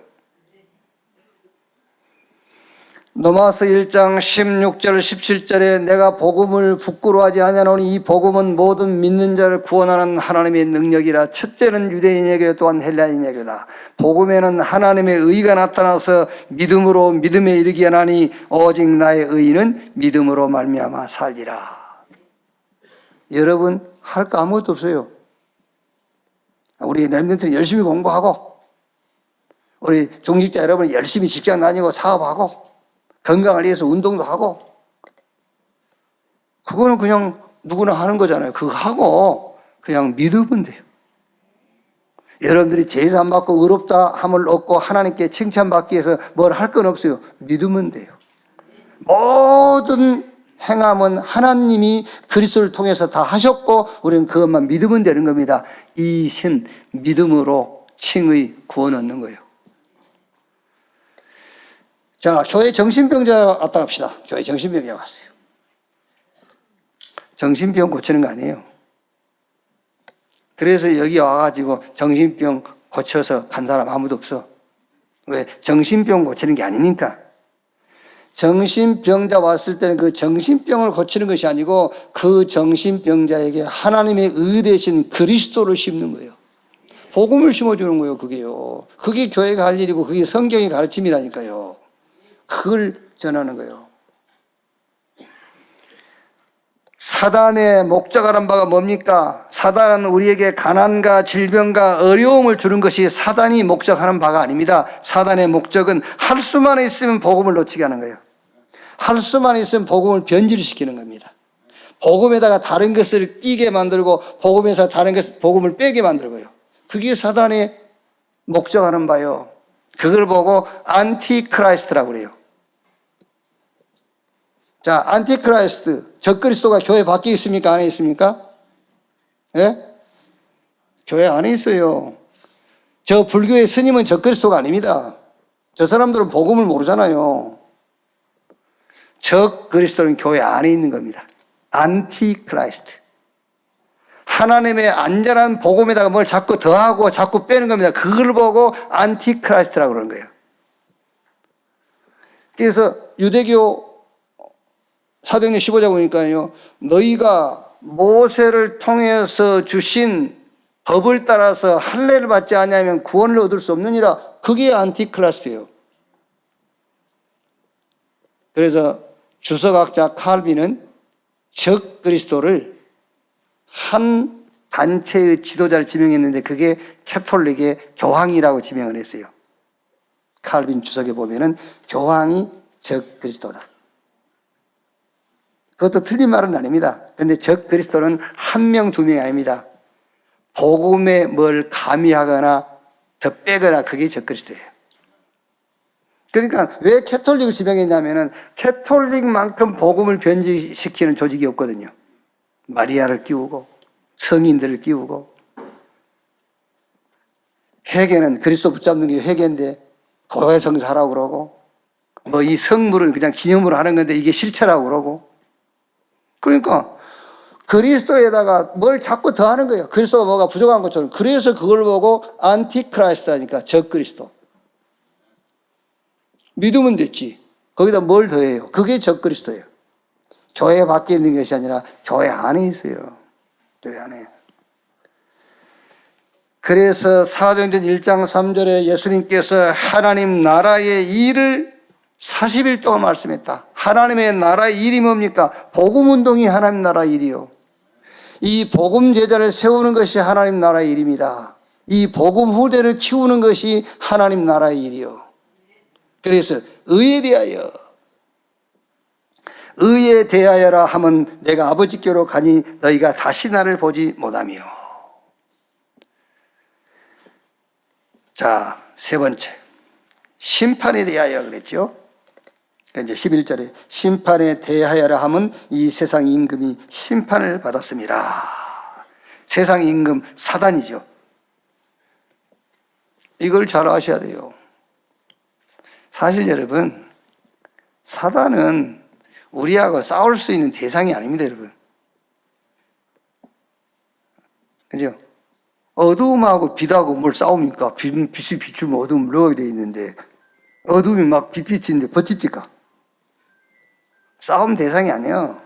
로마서 1장 16절 17절에 내가 복음을 부끄러워하지 아니하노니 이 복음은 모든 믿는 자를 구원하는 하나님의 능력이라. 첫째는 유대인에게 또한 헬라인에게다. 복음에는 하나님의 의가 나타나서 믿음으로 믿음에 이르게 하나니 오직 나의 의는 믿음으로 말미암아 살리라. 여러분, 할 거 아무것도 없어요. 우리 렘넌트는 열심히 공부하고, 우리 중직자 여러분 열심히 직장 다니고 사업하고, 건강을 위해서 운동도 하고, 그거는 그냥 누구나 하는 거잖아요. 그거 하고 그냥 믿으면 돼요. 여러분들이 제사 받고 의롭다 함을 얻고 하나님께 칭찬받기 위해서 뭘 할 건 없어요. 믿으면 돼요. 모든 행함은 하나님이 그리스도를 통해서 다 하셨고 우리는 그것만 믿으면 되는 겁니다. 이 신 믿음으로 칭의 구원 얻는 거예요. 자, 교회 정신병자 왔다 갑시다. 교회 정신병자 왔어요. 정신병 고치는 거 아니에요. 그래서 여기 와가지고 정신병 고쳐서 간 사람 아무도 없어. 왜? 정신병 고치는 게 아니니까. 정신병자 왔을 때는 그 정신병을 고치는 것이 아니고 그 정신병자에게 하나님의 의 대신 그리스도를 심는 거예요. 복음을 심어주는 거예요, 그게요. 그게 교회가 할 일이고 그게 성경의 가르침이라니까요. 그걸 전하는 거예요. 사단의 목적하는 바가 뭡니까? 사단은 우리에게 가난과 질병과 어려움을 주는 것이 사단이 목적하는 바가 아닙니다. 사단의 목적은 할 수만 있으면 복음을 놓치게 하는 거예요. 할 수만 있으면 복음을 변질시키는 겁니다. 복음에다가 다른 것을 끼게 만들고 복음에서 다른 것을 복음을 빼게 만들고요. 그게 사단의 목적하는 바요. 그걸 보고 안티크라이스트라고 그래요. 자, 안티크라이스트, 적그리스도가 교회 밖에 있습니까? 안에 있습니까? 예? 교회 안에 있어요. 저 불교의 스님은 적그리스도가 아닙니다. 저 사람들은 복음을 모르잖아요. 적그리스도는 교회 안에 있는 겁니다. 안티크라이스트. 하나님의 안전한 복음에다가 뭘 자꾸 더하고 자꾸 빼는 겁니다. 그걸 보고 안티크라이스트라고 그러는 거예요. 그래서 유대교 사도행전 15장 보니까요, 너희가 모세를 통해서 주신 법을 따라서 할례를 받지 아니하면 구원을 얻을 수 없느니라. 그게 안티크라이스트예요. 그래서 주석학자 칼빈은 적그리스도를 한 단체의 지도자를 지명했는데 그게 캐톨릭의 교황이라고 지명을 했어요. 칼빈 주석에 보면은 교황이 적그리스도다. 그것도 틀린 말은 아닙니다. 그런데 적그리스도는 한 명, 두 명이 아닙니다. 복음에 뭘 가미하거나 더 빼거나 그게 적그리스도예요. 그러니까 왜 캐톨릭을 지명했냐면은 캐톨릭만큼 복음을 변질시키는 조직이 없거든요. 마리아를 끼우고 성인들을 끼우고 회개는 그리스도 붙잡는 게 회개인데 고해 성사라고 그러고 뭐 이 성물은 그냥 기념으로 하는 건데 이게 실체라고 그러고 그러니까 그리스도에다가 뭘 자꾸 더하는 거예요. 그리스도가 뭐가 부족한 것처럼. 그래서 그걸 보고 안티크라이스트라니까 적그리스도. 믿으면 됐지. 거기다 뭘 더해요? 그게 적그리스도예요. 교회 밖에 있는 것이 아니라 교회 안에 있어요. 교회 안에. 그래서 사도행전 1장 3절에 예수님께서 하나님 나라의 일을 40일 동안 말씀했다. 하나님의 나라의 일이 뭡니까? 복음운동이 하나님 나라의 일이요. 이 복음 제자를 세우는 것이 하나님 나라의 일입니다. 이 복음 후대를 키우는 것이 하나님 나라의 일이요. 그래서 의에 대하여라 하면 내가 아버지께로 가니 너희가 다시 나를 보지 못하며. 자, 세 번째. 심판에 대하여 그랬죠. 이제 11절에 심판에 대하여라 하면 이 세상 임금이 심판을 받았습니다. 세상 임금 사단이죠. 이걸 잘 아셔야 돼요. 사실 여러분, 사단은 우리하고 싸울 수 있는 대상이 아닙니다, 여러분. 그죠? 어두움하고 빛하고 뭘 싸웁니까? 빛이 비추면 어두움 물러가게 돼 있는데 어두움이 막 빛빛인데 버팁니까? 싸움 대상이 아니에요.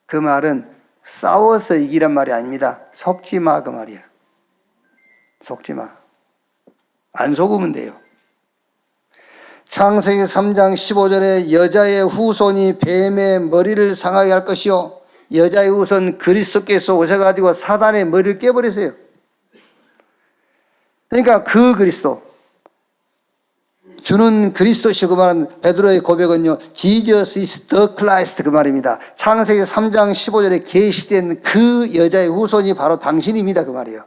그 말은 싸워서 이기란 말이 아닙니다. 속지 마, 그 말이에요. 속지 마. 안 속으면 돼요. 창세기 3장 15절에 여자의 후손이 뱀의 머리를 상하게 할 것이요. 여자의 후손 그리스도께서 오셔가지고 사단의 머리를 깨버리세요. 그러니까 그 그리스도. 주는 그리스도시고 말하는 베드로의 고백은요, Jesus is the Christ 그 말입니다. 창세기 3장 15절에 계시된 그 여자의 후손이 바로 당신입니다 그 말이에요.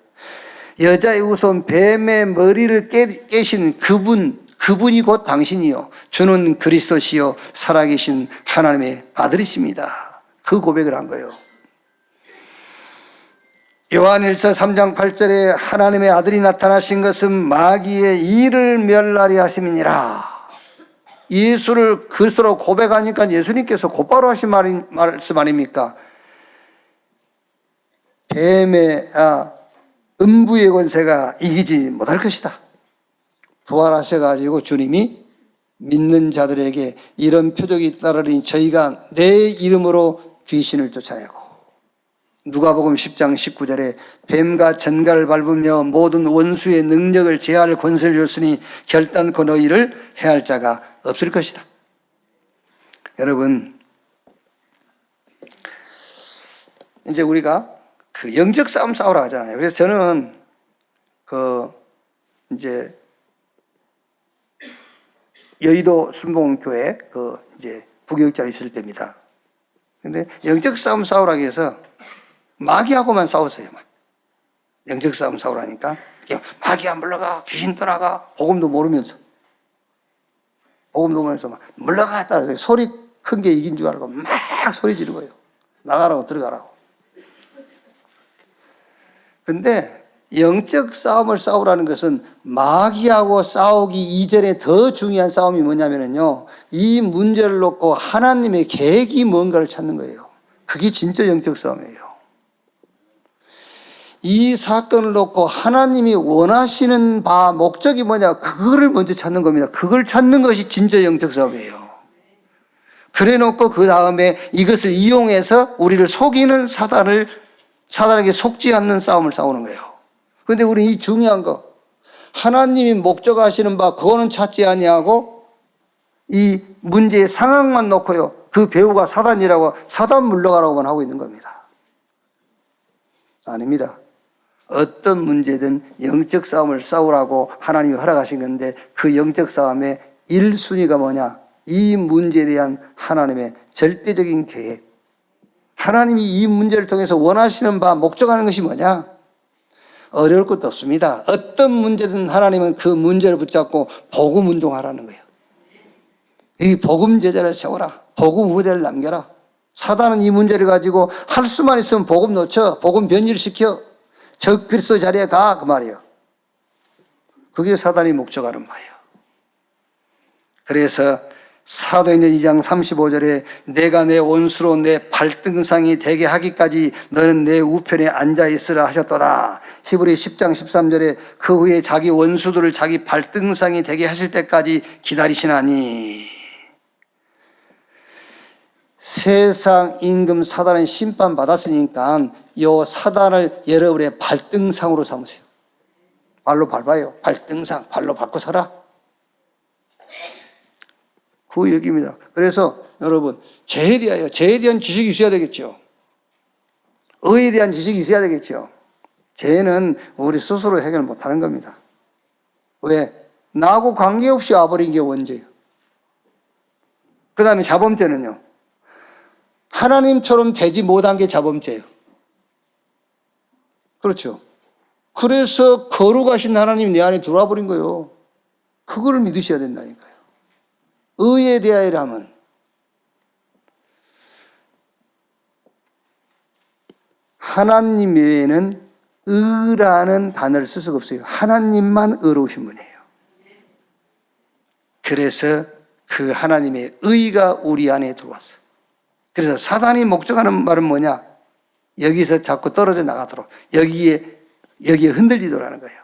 여자의 후손 뱀의 머리를 깨신 그분, 그분이 곧 당신이요 주는 그리스도시요 살아계신 하나님의 아들이십니다. 그 고백을 한 거예요. 요한일서 3장 8절에 하나님의 아들이 나타나신 것은 마귀의 일을 멸하려 하심이니라. 예수를 그리스도로 고백하니까 예수님께서 곧바로 하신 말씀 아닙니까? 뱀의 음부의 권세가 이기지 못할 것이다. 부활하셔가지고 주님이 믿는 자들에게 이런 표적이 따르니 저희가 내 이름으로 귀신을 쫓아내고, 누가복음 10장 19절에 뱀과 전갈을 밟으며 모든 원수의 능력을 제할 권세를 줬으니 결단코 너희를 해할 자가 없을 것이다. 여러분, 이제 우리가 그 영적 싸움 싸우라 하잖아요. 그래서 저는 이제 여의도 순복음교회 이제 부교육자로 있을 때입니다. 근데 영적 싸움 싸우라고 해서 마귀하고만 싸웠어요. 영적 싸움 싸우라니까 마귀야 물러가, 귀신 떠나가, 복음도 모르면서 막 물러가 따라 소리 큰 게 이긴 줄 알고 막 소리 지르고요. 나가라고 들어가라고. 근데 영적 싸움을 싸우라는 것은 마귀하고 싸우기 이전에 더 중요한 싸움이 뭐냐면요, 이 문제를 놓고 하나님의 계획이 뭔가를 찾는 거예요. 그게 진짜 영적 싸움이에요. 이 사건을 놓고 하나님이 원하시는 바 목적이 뭐냐, 그거를 먼저 찾는 겁니다. 그걸 찾는 것이 진짜 영적 싸움이에요. 그래 놓고 그 다음에 이것을 이용해서 우리를 속이는 사단에게 속지 않는 싸움을 싸우는 거예요. 그런데 우리 이 중요한 거, 하나님이 목적하시는 바 그거는 찾지 아니하고 이 문제의 상황만 놓고요, 그 배우가 사단이라고 사단 물러가라고만 하고 있는 겁니다. 아닙니다. 어떤 문제든 영적 싸움을 싸우라고 하나님이 허락하신 건데, 그 영적 싸움의 1순위가 뭐냐, 이 문제에 대한 하나님의 절대적인 계획, 하나님이 이 문제를 통해서 원하시는 바 목적하는 것이 뭐냐, 어려울 것도 없습니다. 어떤 문제든 하나님은 그 문제를 붙잡고 복음 운동하라는 거예요. 이 복음 제자를 세워라, 복음 후대를 남겨라. 사단은 이 문제를 가지고 할 수만 있으면 복음 놓쳐, 복음 변질시켜, 적 그리스도 자리에 가, 그 말이에요. 그게 사단이 목적하는 바예요. 그래서 사도행전 2장 35절에 내가 내 원수로 내 발등상이 되게 하기까지 너는 내 우편에 앉아 있으라 하셨도다. 히브리 10장 13절에 그 후에 자기 원수들을 자기 발등상이 되게 하실 때까지 기다리시나니. 세상 임금 사단은 심판받았으니까 요 사단을 여러분의 발등상으로 삼으세요. 발로 밟아요. 발등상, 발로 밟고 살아. 그 얘기입니다. 그래서 여러분, 죄에 대한 지식이 있어야 되겠죠. 의에 대한 지식이 있어야 되겠죠. 죄는 우리 스스로 해결 못하는 겁니다. 왜? 나하고 관계없이 와버린 게 원죄예요. 그 다음에 자범죄는요, 하나님처럼 되지 못한 게 자범죄예요. 그렇죠. 그래서 거룩하신 하나님이 내 안에 들어와 버린 거예요. 그거를 믿으셔야 된다니까요. 의에 대하여라면 하나님 외에는 의라는 단어를 쓸 수가 없어요. 하나님만 의로우신 분이에요. 그래서 그 하나님의 의가 우리 안에 들어왔어요. 그래서 사단이 목적하는 말은 뭐냐? 여기서 자꾸 떨어져 나가도록, 여기에 흔들리도록 하는 거예요.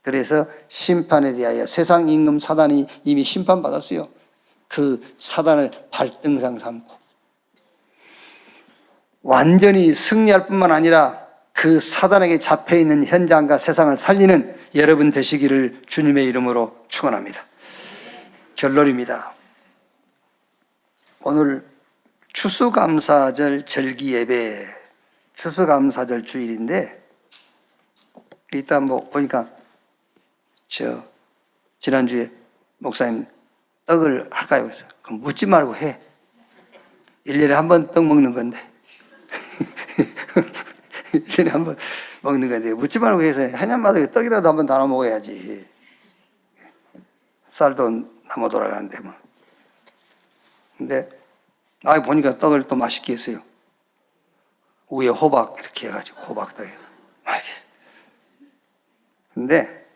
그래서 심판에 대하여 세상 임금 사단이 이미 심판받았어요. 그 사단을 발등상 삼고 완전히 승리할 뿐만 아니라 그 사단에게 잡혀있는 현장과 세상을 살리는 여러분 되시기를 주님의 이름으로 축원합니다. 결론입니다. 오늘 추수감사절 절기예배, 추수감사절 주일인데, 일단 보니까 지난주에 목사님 떡을 할까요? 그래서 그럼 묻지 말고 해. 1년에 한 번 떡 먹는 건데 1년에 한 번 먹는 건데 묻지 말고 해서 해년마다 떡이라도 한 번 나눠 먹어야지. 쌀도 남아 돌아가는데 뭐. 근데 보니까 떡을 또 맛있게 했어요. 위에 호박 이렇게 해가지고 호박떡에 맛있게. 근데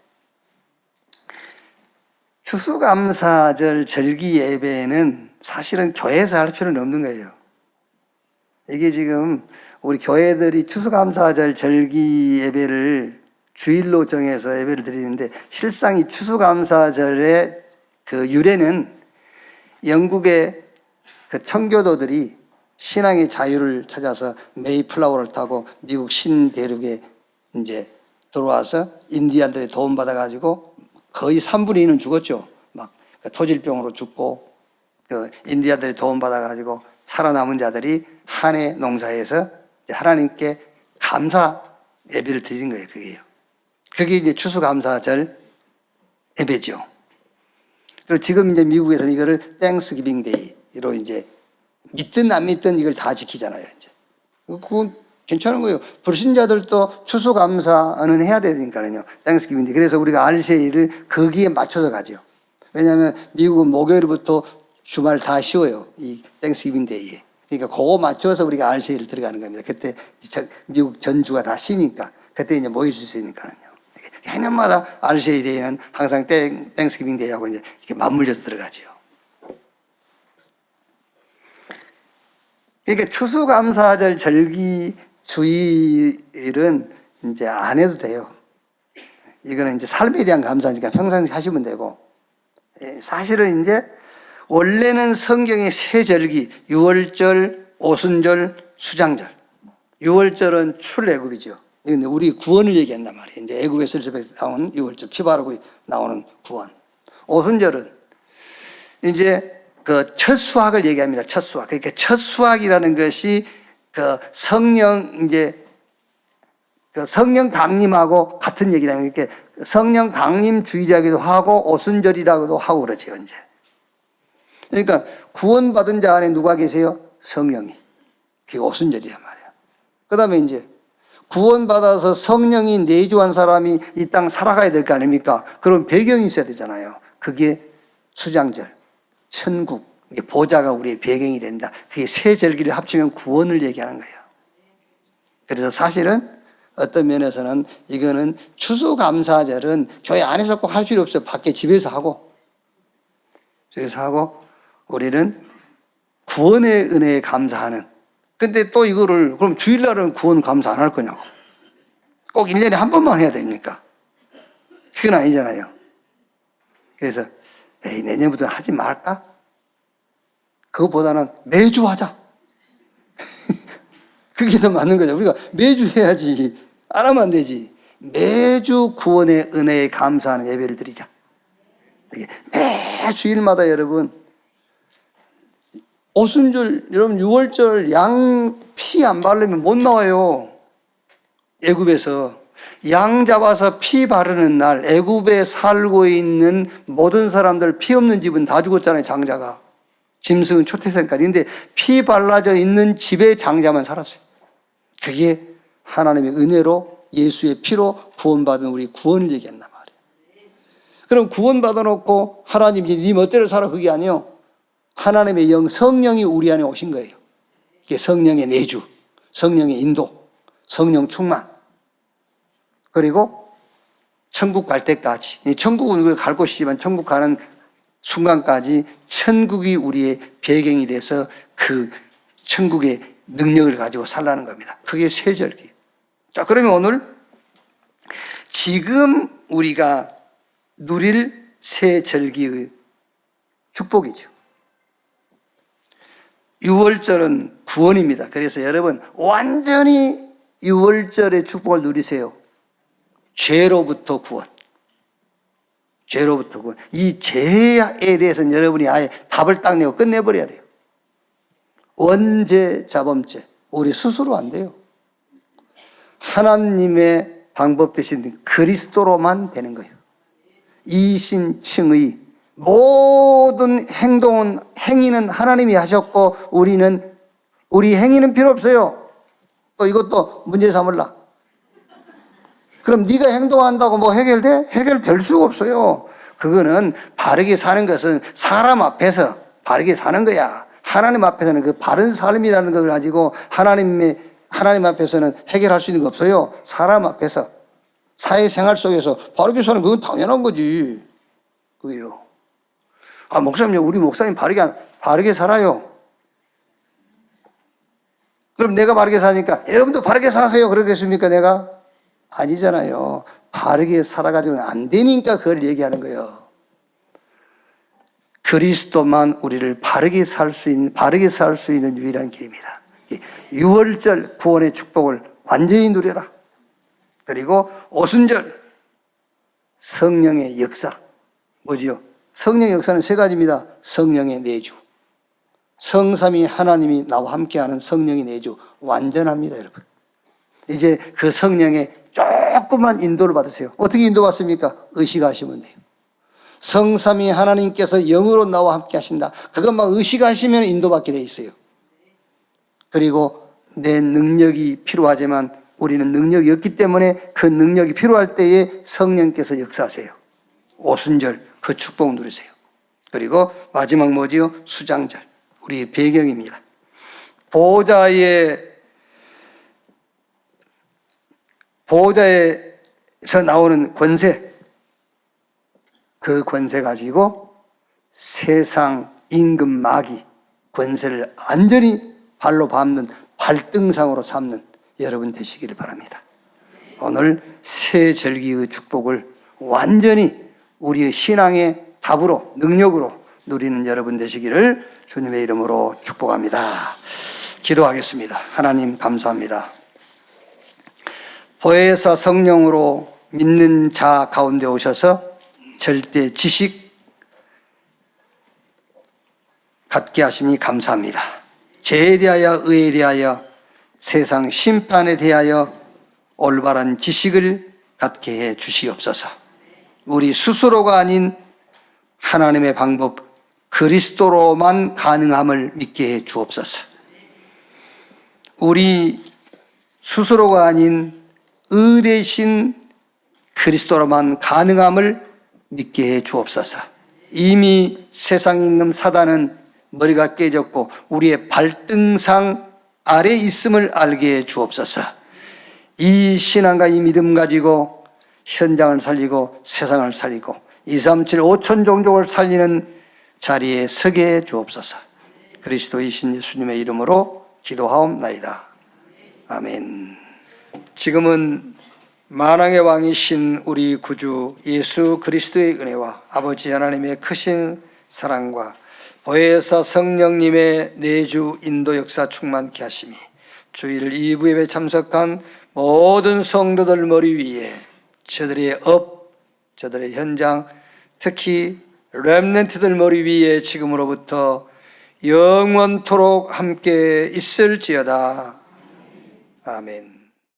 추수감사절 절기 예배는 사실은 교회에서 할 필요는 없는 거예요. 이게 지금 우리 교회들이 추수감사절 절기 예배를 주일로 정해서 예배를 드리는데, 실상 이 추수감사절의 그 유래는 영국의 그 청교도들이 신앙의 자유를 찾아서 메이플라워를 타고 미국 신대륙에 이제 들어와서 인디안들의 도움받아가지고 거의 3분의 2는 죽었죠. 막 토질병으로 죽고, 그 인디안들의 도움받아가지고 살아남은 자들이 한 해 농사에서 하나님께 감사 예배를 드리는 거예요. 그게 이제 추수감사절 예배죠. 그리고 지금 이제 미국에서는 이거를 땡스기빙 데이로 이제 믿든 안 믿든 이걸 다 지키잖아요. 이제 그건 괜찮은 거예요. 불신자들도 추수감사는 해야 되니까요. 땡스기빙 데이. 그래서 우리가 RCA를 거기에 맞춰서 가죠. 왜냐하면 미국은 목요일부터 주말 다 쉬어요. 이 땡스기빙 데이에. 그러니까 그거 맞춰서 우리가 RCA를 들어가는 겁니다. 그때 미국 전주가 다 쉬니까 그때 이제 모일 수 있으니까요. 해년마다 RCA 데이는 항상 땡스기빙 데이하고 이제 이렇게 맞물려서 들어가죠. 그러니까 추수감사절 절기 주일은 이제 안 해도 돼요. 이거는 이제 삶에 대한 감사니까 평상시 하시면 되고, 사실은 이제 원래는 성경의 세 절기, 유월절, 오순절, 수장절. 유월절은 출애굽이죠. 근데 우리 구원을 얘기한단 말이에요. 이제 애굽에서 나온 유월절, 피 바르고 나오는 구원. 오순절은 이제 그 첫 수확을 얘기합니다. 첫 수확. 그러니까 첫 수확이라는 것이 그 성령 강림하고 같은 얘기라면, 이렇게 성령 강림 주일이라기도 하고 오순절이라고도 하고 그러죠, 이제. 그러니까 구원받은 자 안에 누가 계세요? 성령이. 그게 오순절이란 말이에요. 그 다음에 이제 구원받아서 성령이 내주한 사람이 이 땅 살아가야 될 거 아닙니까? 그럼 배경이 있어야 되잖아요. 그게 수장절, 천국, 보좌가 우리의 배경이 된다. 그게 세 절기를 합치면 구원을 얘기하는 거예요. 그래서 사실은 어떤 면에서는 이거는 추수감사절은 교회 안에서 꼭 할 필요 없어요. 밖에 집에서 하고. 우리는 구원의 은혜에 감사하는. 근데 또 이거를 그럼 주일날은 구원 감사 안 할 거냐고. 꼭 1년에 한 번만 해야 됩니까? 그건 아니잖아요. 그래서 내년부터는 하지 말까? 그것보다는 매주 하자. 그게 더 맞는 거죠. 우리가 매주 해야지. 안 하면 안 되지. 매주 구원의 은혜에 감사하는 예배를 드리자. 매 주일마다 여러분, 오순절, 여러분 6월절 양 피 안 바르면 못 나와요. 애굽에서 양 잡아서 피 바르는 날, 애굽에 살고 있는 모든 사람들, 피 없는 집은 다 죽었잖아요. 장자가, 짐승은 초태생까지. 근데 피 발라져 있는 집에 장자만 살았어요. 그게 하나님의 은혜로 예수의 피로 구원받은 우리 구원을 얘기한단 말이에요. 그럼 구원받아 놓고 하나님이 네 멋대로 살아, 그게 아니에요. 하나님의 영, 성령이 우리 안에 오신 거예요. 이게 성령의 내주, 성령의 인도, 성령 충만. 그리고 천국 갈 때까지, 천국은 우리가 갈 곳이지만 천국 가는 순간까지 천국이 우리의 배경이 돼서 그 천국의 능력을 가지고 살라는 겁니다. 그게 세 절기. 자, 그러면 오늘 지금 우리가 누릴 세 절기의 축복이죠. 6월절은 구원입니다. 그래서 여러분 완전히 6월절의 축복을 누리세요. 죄로부터 구원. 죄로부터 구원. 이 죄에 대해서는 여러분이 아예 답을 딱 내고 끝내버려야 돼요. 원죄, 자범죄. 우리 스스로 안 돼요. 하나님의 방법 대신 그리스도로만 되는 거예요. 이신칭의 모든 행위는 하나님이 하셨고 우리 행위는 필요 없어요. 또 이것도 문제 삼을라. 그럼 네가 행동한다고 뭐 해결돼? 해결될 수가 없어요. 그거는 바르게 사는 것은 사람 앞에서 바르게 사는 거야. 하나님 앞에서는 그 바른 삶이라는 걸 가지고 하나님 앞에서는 해결할 수 있는 거 없어요. 사람 앞에서 사회생활 속에서 바르게 사는 그건 당연한 거지. 그게요. 목사님, 우리 목사님 바르게 살아요. 그럼 내가 바르게 사니까 여러분도 바르게 사세요. 그러겠습니까, 내가? 아니잖아요. 바르게 살아가지고는 안 되니까 그걸 얘기하는 거예요. 그리스도만 우리를 바르게 살 수 있는 유일한 길입니다. 6월절 구원의 축복을 완전히 누려라. 그리고 오순절 성령의 역사. 뭐지요? 성령의 역사는 세 가지입니다. 성령의 내주. 성삼위 하나님이 나와 함께하는 성령의 내주. 완전합니다, 여러분. 이제 그 성령의 조금만 인도를 받으세요. 어떻게 인도받습니까? 의식하시면 돼요. 성삼위 하나님께서 영으로 나와 함께 하신다. 그것만 의식하시면 인도받게 돼 있어요. 그리고 내 능력이 필요하지만 우리는 능력이 없기 때문에 그 능력이 필요할 때에 성령께서 역사하세요. 오순절 그 축복 누리세요. 그리고 마지막 뭐지요? 수장절. 우리의 배경입니다. 보호자에서 나오는 권세, 그 권세 가지고 세상 임금 마귀 권세를 완전히 발로 밟는 발등상으로 삼는 여러분 되시기를 바랍니다. 오늘 새 절기의 축복을 완전히 우리의 신앙의 답으로 능력으로 누리는 여러분 되시기를 주님의 이름으로 축복합니다. 기도하겠습니다. 하나님 감사합니다. 보혜사 성령으로 믿는 자 가운데 오셔서 절대 지식 갖게 하시니 감사합니다. 죄에 대하여 의에 대하여 세상 심판에 대하여 올바른 지식을 갖게 해 주시옵소서. 우리 스스로가 아닌 하나님의 방법 그리스도로만 가능함을 믿게 해 주옵소서. 우리 스스로가 아닌 의 대신 그리스도로만 가능함을 믿게 해 주옵소서. 이미 세상 임금 사단은 머리가 깨졌고 우리의 발등상 아래 있음을 알게 해 주옵소서. 이 신앙과 이 믿음 가지고 현장을 살리고 세상을 살리고 237 5천 종족을 살리는 자리에 서게 해 주옵소서. 그리스도이신 예수님의 이름으로 기도하옵나이다. 아멘. 지금은 만왕의 왕이신 우리 구주 예수 그리스도의 은혜와 아버지 하나님의 크신 사랑과 보혜사 성령님의 내주 인도 역사 충만케 하심이 주일 2부 예배 참석한 모든 성도들 머리 위에 저들의 저들의 현장, 특히 렘넌트들 머리 위에 지금으로부터 영원토록 함께 있을지어다. 아멘.